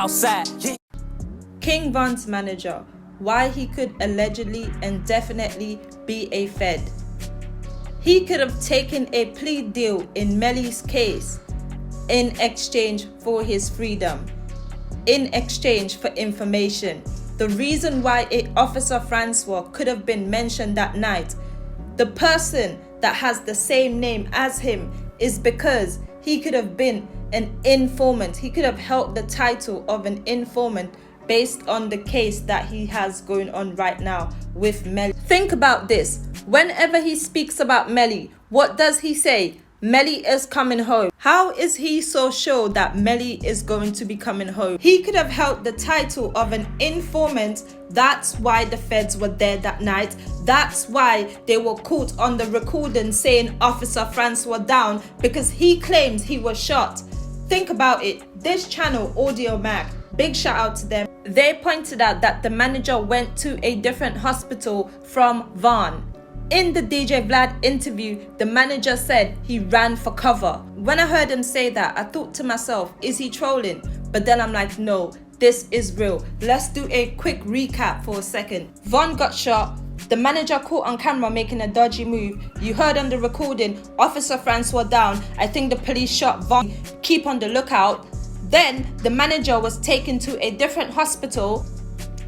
outside. King Von's manager, why he could allegedly and definitely be a Fed. He could have taken a plea deal in Melly's case in exchange for his freedom, in exchange for information. The reason why Officer Francois could have been mentioned that night, the person that has the same name as him, is because he could have been an informant. He could have held the title of an informant based on the case that he has going on right now with Melly. Think about this. Whenever he speaks about Melly, what does he say? Melly is coming home. How is he so sure that Melly is going to be coming home? He could have held the title of an informant. That's why the feds were there that night. That's why they were caught on the recording saying Officer Francois down, because he claims he was shot. Think about it. This channel, Audio Mac, big shout out to them. They pointed out that the manager went to a different hospital from Von. In the DJ Vlad interview, the manager said he ran for cover. When I heard him say that, I thought to myself, is he trolling? But then I'm like, no, this is real. Let's do a quick recap for a second. Von got shot. The manager caught on camera making a dodgy move. You heard on the recording, Officer Francois down. I think the police shot Von. Keep on the lookout. Then the manager was taken to a different hospital.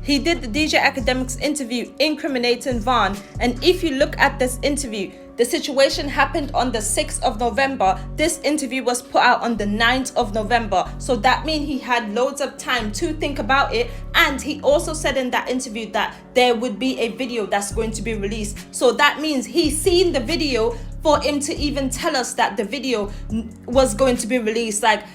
He did the DJ Academics interview incriminating Von, and if you look at this interview, the situation happened on the 6th of November. This interview was put out on the 9th of November. So that means he had loads of time to think about it. And he also said in that interview that there would be a video that's going to be released. So that means he's seen the video for him to even tell us that the video was going to be released. Like,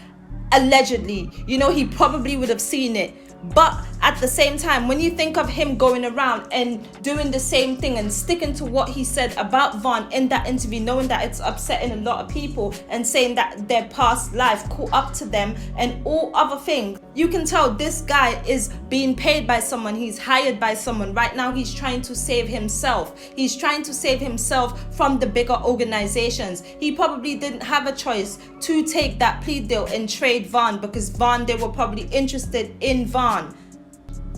allegedly, you know, he probably would have seen it. But at the same time, when you think of him going around and doing the same thing and sticking to what he said about Von in that interview, knowing that it's upsetting a lot of people and saying that their past life caught up to them and all other things, you can tell this guy is being paid by someone. He's hired by someone. Right now, he's trying to save himself. He's trying to save himself from the bigger organizations. He probably didn't have a choice to take that plea deal and trade Von, because Von, they were probably interested in Von.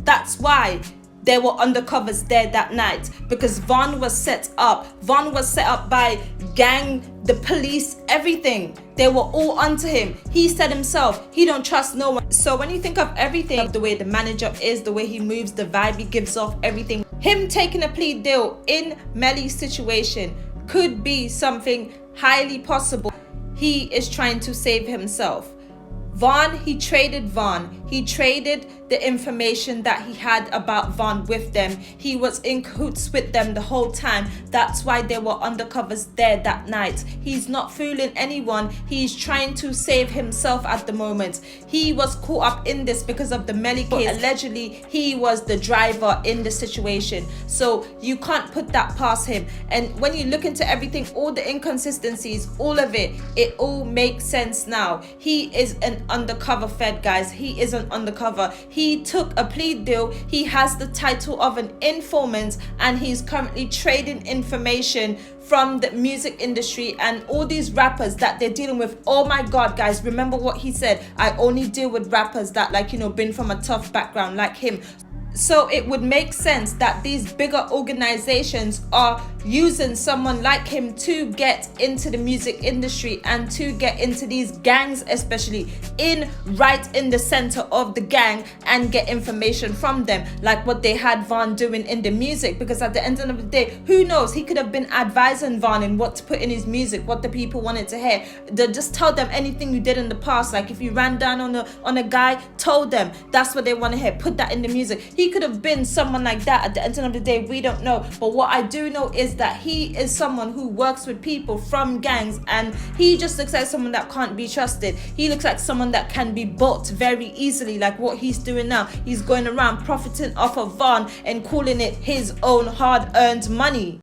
That's why there were undercovers there that night, because Von was set up. Von was set up by gang, the police, everything. They were all onto him. He said himself, he don't trust no one. So when you think of everything, the way the manager is, the way he moves, the vibe he gives off, everything, him taking a plea deal in Melly's situation could be something highly possible. He is trying to save himself. Von, he traded Von. He traded the information that he had about Von with them. He was in cahoots with them the whole time. That's why there were undercovers there that night. He's not fooling anyone. He's trying to save himself at the moment. He was caught up in this because of the Melly case. Allegedly, he was the driver in the situation. So you can't put that past him. And when you look into everything, all the inconsistencies, all of it, it all makes sense now. He is an undercover Fed, guys. He is an undercover. He took a plea deal. He has the title of an informant, and he's currently trading information from the music industry and all these rappers that they're dealing with. Oh my God, guys, remember what he said? I only deal with rappers that, like, you know, been from a tough background like him. So it would make sense that these bigger organizations are using someone like him to get into the music industry and to get into these gangs, especially right in the center of the gang, and get information from them, like what they had Von doing in the music. Because at the end of the day, who knows, he could have been advising Von in what to put in his music, what the people wanted to hear. They just tell them anything you did in the past. Like if you ran down on a guy, told them that's what they want to hear, put that in the music. He could have been someone like that. At the end of the day, we don't know. But what I do know is that he is someone who works with people from gangs, and he just looks like someone that can't be trusted. He looks like someone that can be bought very easily, like what he's doing now. He's going around profiting off of Von and calling it his own hard-earned money.